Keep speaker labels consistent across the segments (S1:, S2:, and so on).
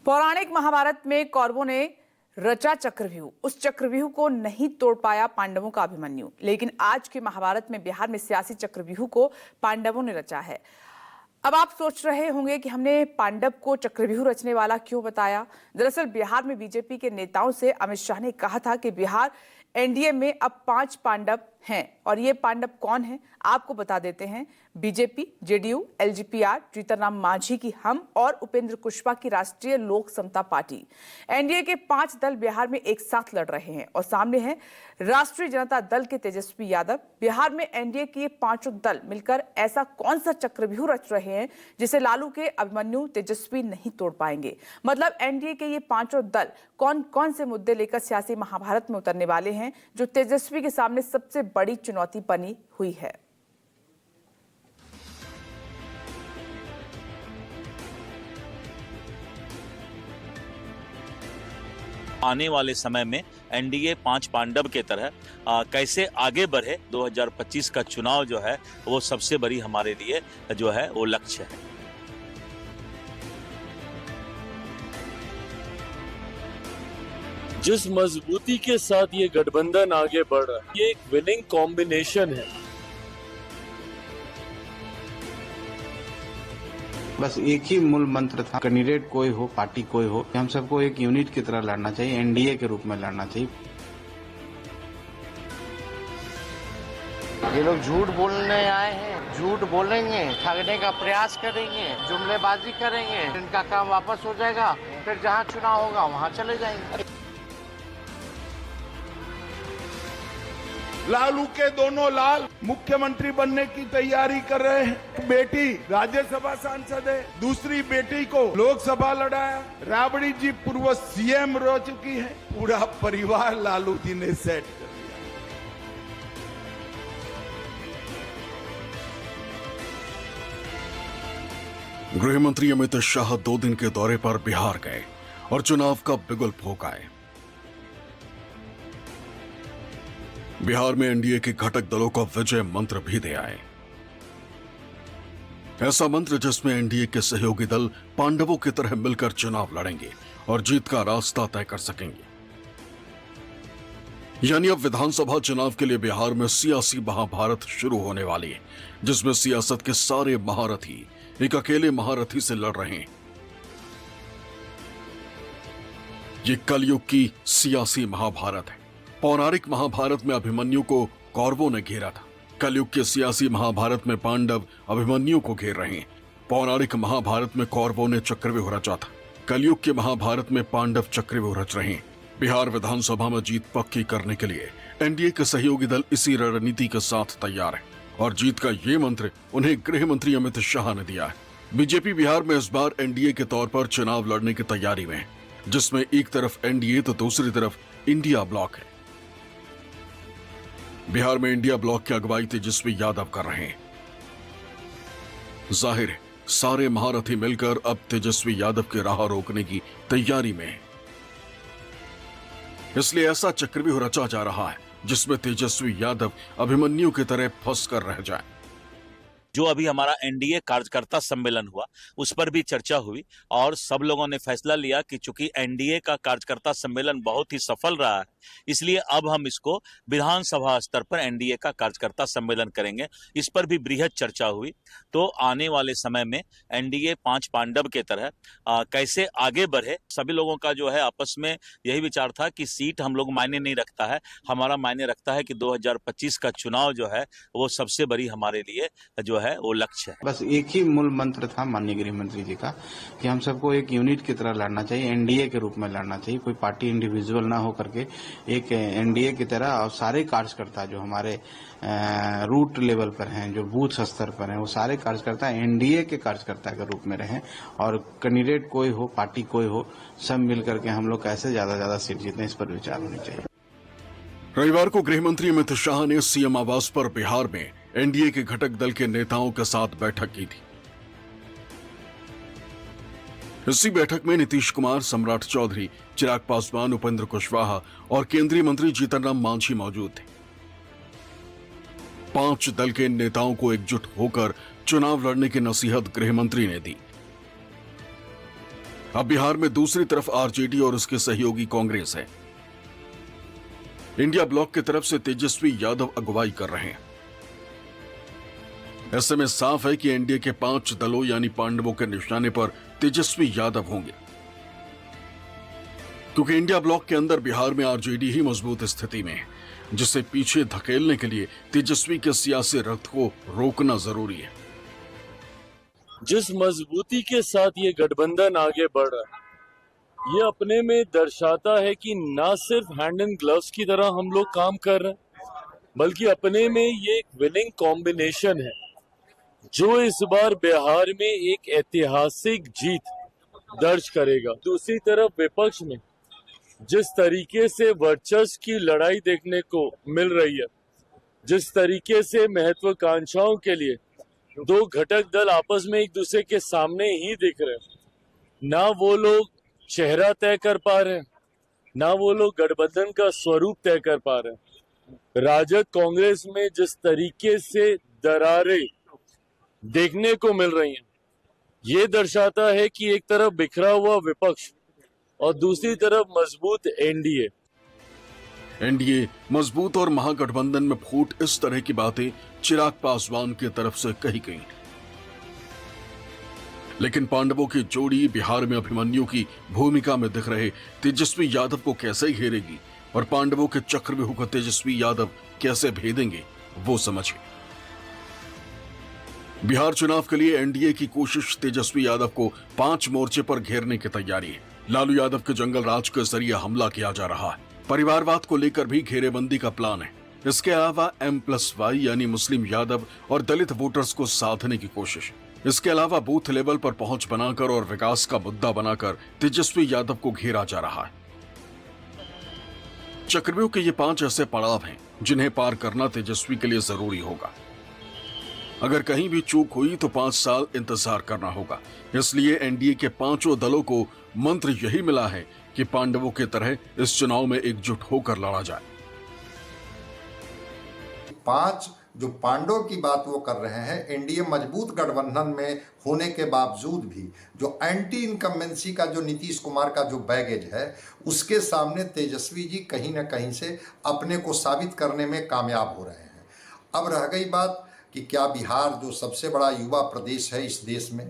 S1: पौराणिक महाभारत में कौरवों ने रचा चक्रव्यूह। उस चक्रव्यूह को नहीं तोड़ पाया पांडवों का अभिमन्यु। लेकिन आज के महाभारत में बिहार में सियासी चक्रव्यूह को पांडवों ने रचा है। अब आप सोच रहे होंगे कि हमने पांडव को चक्रव्यूह रचने वाला क्यों बताया। दरअसल बिहार में बीजेपी के नेताओं से अमित शाह ने कहा था कि बिहार एनडीए में अब 5 पांडव हैं। और ये पांडव कौन हैं आपको बता देते हैं। BJP, JDU, LJPR, Jitanram Manjhi की हम और उपेंद्र कुशवाहा की राष्ट्रीय लोक समता पार्टी। एनडीए के 5 दल बिहार में एक साथ लड़ रहे हैं और सामने है राष्ट्रीय जनता दल के तेजस्वी यादव। बिहार में एनडीए के ये 5 दल मिलकर ऐसा कौन सा चक्रव्यूह रच रहे हैं जिसे लालू के अभिमन्यु तेजस्वी नहीं तोड़ पाएंगे। मतलब एनडीए के ये 5 दल कौन कौन से मुद्दे लेकर सियासी महाभारत में उतरने वाले हैं जो तेजस्वी के सामने सबसे बड़ी चुनौती बनी हुई है।
S2: आने वाले समय में एनडीए 5 पांडव के तरह कैसे आगे बढ़े। 2025 का चुनाव जो है वो सबसे बड़ी हमारे लिए जो है वो लक्ष्य है।
S3: जिस मजबूती के साथ ये गठबंधन आगे बढ़ रहा है, ये एक विनिंग कॉम्बिनेशन है।
S4: बस एक ही मूल मंत्र था, कैंडिडेट कोई हो, पार्टी कोई हो, हम सबको एक यूनिट की तरह लड़ना चाहिए, एनडीए के रूप में लड़ना चाहिए।
S5: ये लोग झूठ बोलने आए हैं, झूठ बोलेंगे, ठगने का प्रयास करेंगे, जुमलेबाजी करेंगे, इनका काम वापस हो जाएगा, फिर जहां चुनाव होगा वहां चले जाएंगे।
S6: लालू के दोनों लाल मुख्यमंत्री बनने की तैयारी कर रहे हैं। बेटी राज्यसभा सांसद है, दूसरी बेटी को लोकसभा लड़ाया। राबड़ी जी पूर्व सीएम रह चुकी है। पूरा परिवार लालू जी ने सेट कर दिया।
S7: गृह मंत्री अमित शाह 2 दिन के दौरे पर बिहार गए और चुनाव का बिगुल फूंकाए। बिहार में एनडीए के घटक दलों का विजय मंत्र भी दे आए। ऐसा मंत्र जिसमें एनडीए के सहयोगी दल पांडवों की तरह मिलकर चुनाव लड़ेंगे और जीत का रास्ता तय कर सकेंगे। यानी अब विधानसभा चुनाव के लिए बिहार में सियासी महाभारत शुरू होने वाली है, जिसमें सियासत के सारे महारथी एक अकेले महारथी से लड़ रहे हैं। ये कलयुग की सियासी महाभारत है। पौराणिक महाभारत में अभिमन्यु को कौरवों ने घेरा था। कलयुग के सियासी महाभारत में पांडव अभिमन्यु को घेर रहे हैं। पौराणिक महाभारत में कौरवों ने चक्रव्यूह रचा था। कलयुग के महाभारत में पांडव चक्रव्यूह रच रहे हैं। बिहार विधानसभा में जीत पक्की करने के लिए एनडीए के सहयोगी दल इसी रणनीति के साथ तैयार है और जीत का ये मंत्र उन्हें गृह मंत्री अमित शाह ने दिया है। बीजेपी बिहार में इस बार एनडीए के तौर पर चुनाव लड़ने की तैयारी में है, जिसमें एक तरफ एनडीए तो दूसरी तरफ इंडिया ब्लॉक है। बिहार में इंडिया ब्लॉक की अगुवाई तेजस्वी यादव कर रहे हैं। जाहिर है सारे महारथी मिलकर अब तेजस्वी यादव की राह रोकने की तैयारी में है। इसलिए ऐसा चक्रव्यूह रचा जा रहा है जिसमें तेजस्वी यादव अभिमन्यु की तरह फंस कर रह जाए।
S2: जो अभी हमारा एनडीए कार्यकर्ता सम्मेलन हुआ उस पर भी चर्चा हुई और सब लोगों ने फैसला लिया कि चूंकि एनडीए का कार्यकर्ता सम्मेलन बहुत ही सफल रहा है, इसलिए अब हम इसको विधानसभा स्तर पर एनडीए का कार्यकर्ता सम्मेलन करेंगे। इस पर भी बृहद चर्चा हुई। तो आने वाले समय में एनडीए 5 पांडव के तरह कैसे आगे बढ़े। सभी लोगों का जो है आपस में यही विचार था कि सीट हम लोग मायने नहीं रखता है, हमारा मायने रखता है कि 2025 का चुनाव जो है वो सबसे बड़ी हमारे लिए जो है वो लक्ष्य है।
S4: बस एक ही मूल मंत्र था माननीय गृह मंत्री जी का कि हम सबको एक यूनिट की तरह लड़ना चाहिए, एनडीए के रूप में लड़ना चाहिए। कोई पार्टी इंडिविजुअल ना हो करके एक एनडीए की तरह। और सारे कार्यकर्ता जो हमारे रूट लेवल पर हैं, जो बूथ स्तर पर हैं, वो सारे कार्यकर्ता एनडीए के कार्यकर्ता के रूप में रहें और कैंडिडेट कोई हो, पार्टी कोई हो, सब मिलकर के हम लोग कैसे ज्यादा सीट जीतें, इस पर विचार होनी चाहिए।
S7: रविवार को गृह मंत्री अमित शाह ने सीएम आवास पर बिहार में एनडीए के घटक दल के नेताओं के साथ बैठक की थी। इसी बैठक में नीतीश कुमार, सम्राट चौधरी, चिराग पासवान, उपेंद्र कुशवाहा और केंद्रीय मंत्री जीतनराम मांझी मौजूद थे। 5 दल के नेताओं को एकजुट होकर चुनाव लड़ने की नसीहत गृह मंत्री ने दी। अब बिहार में दूसरी तरफ आरजेडी और उसके सहयोगी कांग्रेस है। इंडिया ब्लॉक की तरफ से तेजस्वी यादव अगुवाई कर रहे हैं। ऐसे में साफ है कि एनडीए के 5 दलों यानी पांडवों के निशाने पर तेजस्वी यादव होंगे, क्योंकि इंडिया ब्लॉक के अंदर बिहार में आरजेडी ही मजबूत स्थिति में है, जिसे पीछे धकेलने के लिए तेजस्वी के सियासी रक्त को रोकना जरूरी है।
S3: जिस मजबूती के साथ ये गठबंधन आगे बढ़ रहा है, ये अपने में दर्शाता है कि ना सिर्फ हैंड एंड ग्लव्स की तरह हम लोग काम कर रहे हैं, बल्कि अपने में ये एक विनिंग कॉम्बिनेशन है, जो इस बार बिहार में एक ऐतिहासिक जीत दर्ज करेगा। दूसरी तरफ विपक्ष में जिस तरीके से वर्चस्व की लड़ाई देखने को मिल रही है, जिस तरीके से महत्वाकांक्षाओं के लिए 2 घटक दल आपस में एक दूसरे के सामने ही दिख रहे हैं, ना वो लोग चेहरा तय कर पा रहे हैं, ना वो लोग गठबंधन का स्वरूप तय कर पा रहे हैं। राजद कांग्रेस में जिस तरीके से दरारें देखने को मिल रही हैं, ये दर्शाता है कि एक तरफ बिखरा हुआ विपक्ष और दूसरी तरफ मजबूत एनडीए।
S7: एनडीए मजबूत और महागठबंधन में फूट, इस तरह की बातें चिराग पासवान की तरफ से कही गई। लेकिन पांडवों की जोड़ी बिहार में अभिमन्यु की भूमिका में दिख रहे तेजस्वी यादव को कैसे घेरेगी और पांडवों के चक्रव्यूह को तेजस्वी यादव कैसे भेदेंगे, वो समझिए। बिहार चुनाव के लिए एनडीए की कोशिश तेजस्वी यादव को 5 मोर्चे पर घेरने की तैयारी है। लालू यादव के जंगल राज के जरिए हमला किया जा रहा है। परिवारवाद को लेकर भी घेरेबंदी का प्लान है। इसके अलावा M+Y यानी मुस्लिम यादव और दलित वोटर्स को साधने की कोशिश। इसके अलावा बूथ लेवल पर पहुंच बनाकर और विकास का मुद्दा बनाकर तेजस्वी यादव को घेरा जा रहा है। चक्रव्यूह के ये 5 ऐसे पड़ाव हैं जिन्हें पार करना तेजस्वी के लिए जरूरी होगा। अगर कहीं भी चूक हुई तो 5 साल इंतजार करना होगा। इसलिए एनडीए के 5 दलों को मंत्र यही मिला है कि पांडवों की तरह इस चुनाव में एकजुट होकर लड़ा जाए।
S8: 5 जो पांडवों की बात वो कर रहे हैं, एनडीए मजबूत गठबंधन में होने के बावजूद भी जो एंटी इनकम्बेंसी का जो नीतीश कुमार का जो बैगेज है, उसके सामने तेजस्वी जी कहीं ना कहीं से अपने को साबित करने में कामयाब हो रहे हैं। अब रह गई बात कि क्या बिहार जो सबसे बड़ा युवा प्रदेश है इस देश में,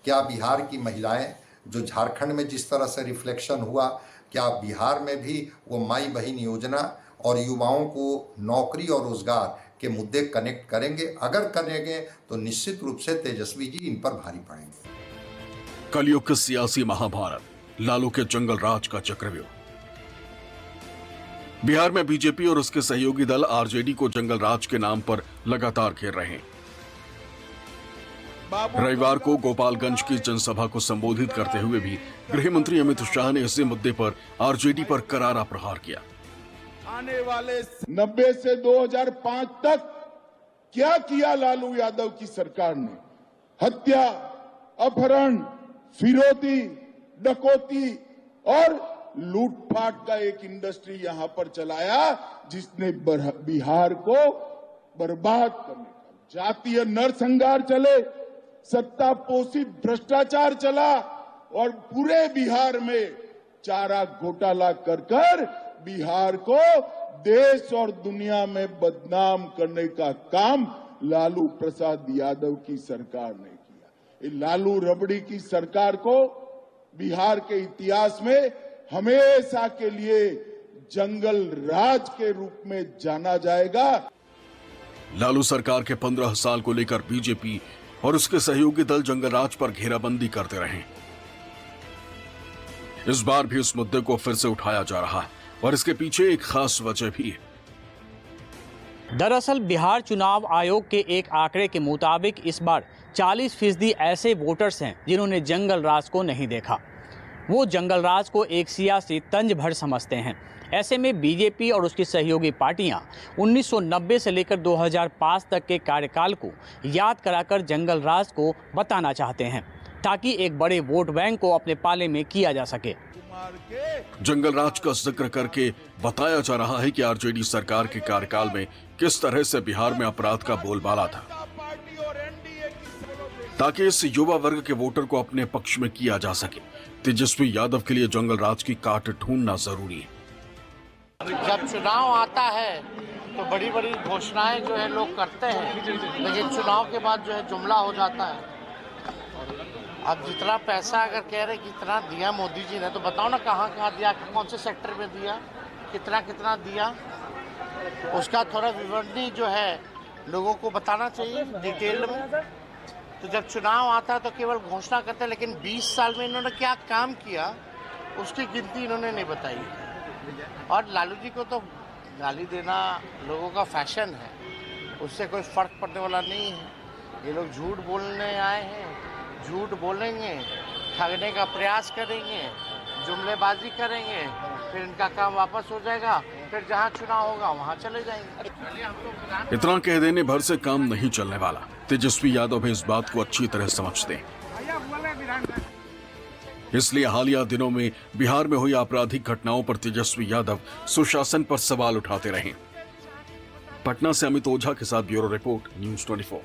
S8: क्या बिहार की महिलाएं जो झारखंड में जिस तरह से रिफ्लेक्शन हुआ, क्या बिहार में भी वो माई बहन योजना और युवाओं को नौकरी और रोजगार के मुद्दे कनेक्ट करेंगे? अगर करेंगे तो निश्चित रूप से तेजस्वी जी इन पर भारी पड़ेंगे।
S7: कलयुग के सियासी महाभारत, लालू के जंगल राज का चक्रव्यूह। बिहार में बीजेपी और उसके सहयोगी दल आरजेडी को जंगल राज के नाम पर लगातार घेर रहे हैं। रविवार को गोपालगंज की जनसभा को संबोधित करते हुए भी गृह मंत्री अमित शाह ने इसी मुद्दे पर आरजेडी पर करारा प्रहार किया।
S6: आने वाले 90 से 2005 तक क्या किया लालू यादव की सरकार ने? हत्या, अपहरण, फिरौती, डकैती और लूटपाट का एक इंडस्ट्री यहां पर चलाया, जिसने बिहार को बर्बाद करने का जातीय नरसंहार चले, सत्ता पोषित भ्रष्टाचार चला और पूरे बिहार में चारा घोटाला कर बिहार को देश और दुनिया में बदनाम करने का काम लालू प्रसाद यादव की सरकार ने किया। लालू रबड़ी की सरकार को बिहार के इतिहास में हमेशा के लिए जंगल राज के रूप में जाना जाएगा।
S7: लालू सरकार के 15 साल को लेकर बीजेपी और उसके सहयोगी दल जंगल राज पर घेराबंदी करते रहे। इस बार भी इस मुद्दे को फिर से उठाया जा रहा है और इसके पीछे एक खास वजह भी है।
S9: दरअसल बिहार चुनाव आयोग के एक आंकड़े के मुताबिक इस बार 40% ऐसे वोटर्स हैं जिन्होंने जंगल राज को नहीं देखा। वो जंगल राज को एक सियासी तंज भर समझते हैं। ऐसे में बीजेपी और उसकी सहयोगी पार्टियां 1990 से लेकर 2005 तक के कार्यकाल को याद कराकर जंगल राज को बताना चाहते हैं, ताकि एक बड़े वोट बैंक को अपने पाले में किया जा सके।
S7: जंगल राज का जिक्र करके बताया जा रहा है कि आरजेडी सरकार के कार्यकाल में किस तरह से बिहार में अपराध का बोलबाला था। ताकि इस युवा वर्ग के वोटर को अपने पक्ष में किया जा सके। तेजस्वी यादव के लिए जंगल राज की काट ढूंढना जरूरी है।
S5: जब चुनाव आता है तो बड़ी बड़ी घोषणाएं जो है लोग करते हैं, लेकिन चुनाव के बाद जो है जुमला हो जाता है। अब जितना पैसा अगर कह रहे कितना दिया मोदी जी ने, तो बताओ ना कहाँ कहाँ दिया, कौन से सेक्टर में दिया, कितना कितना दिया, उसका थोड़ा विवरणी जो है लोगों को बताना चाहिए डिटेल में। तो जब चुनाव आता है तो केवल घोषणा करते हैं, लेकिन 20 साल में इन्होंने क्या काम किया उसकी गिनती इन्होंने नहीं बताई। और लालू जी को तो गाली देना लोगों का फैशन है, उससे कोई फर्क पड़ने वाला नहीं है। ये लोग झूठ बोलने आए हैं, झूठ बोलेंगे, ठगने का प्रयास करेंगे, जुमलेबाजी करेंगे, फिर इनका काम वापस हो जाएगा, फिर जहां चुनाव होगा वहां चले जाएंगे।
S7: इतना कह देने भर से काम नहीं चलने वाला। तेजस्वी यादव भी इस बात को अच्छी तरह समझते हैं। इसलिए हालिया दिनों में बिहार में हुई आपराधिक घटनाओं पर तेजस्वी यादव सुशासन पर सवाल उठाते रहे। पटना से अमित ओझा के साथ ब्यूरो रिपोर्ट, न्यूज़ 24।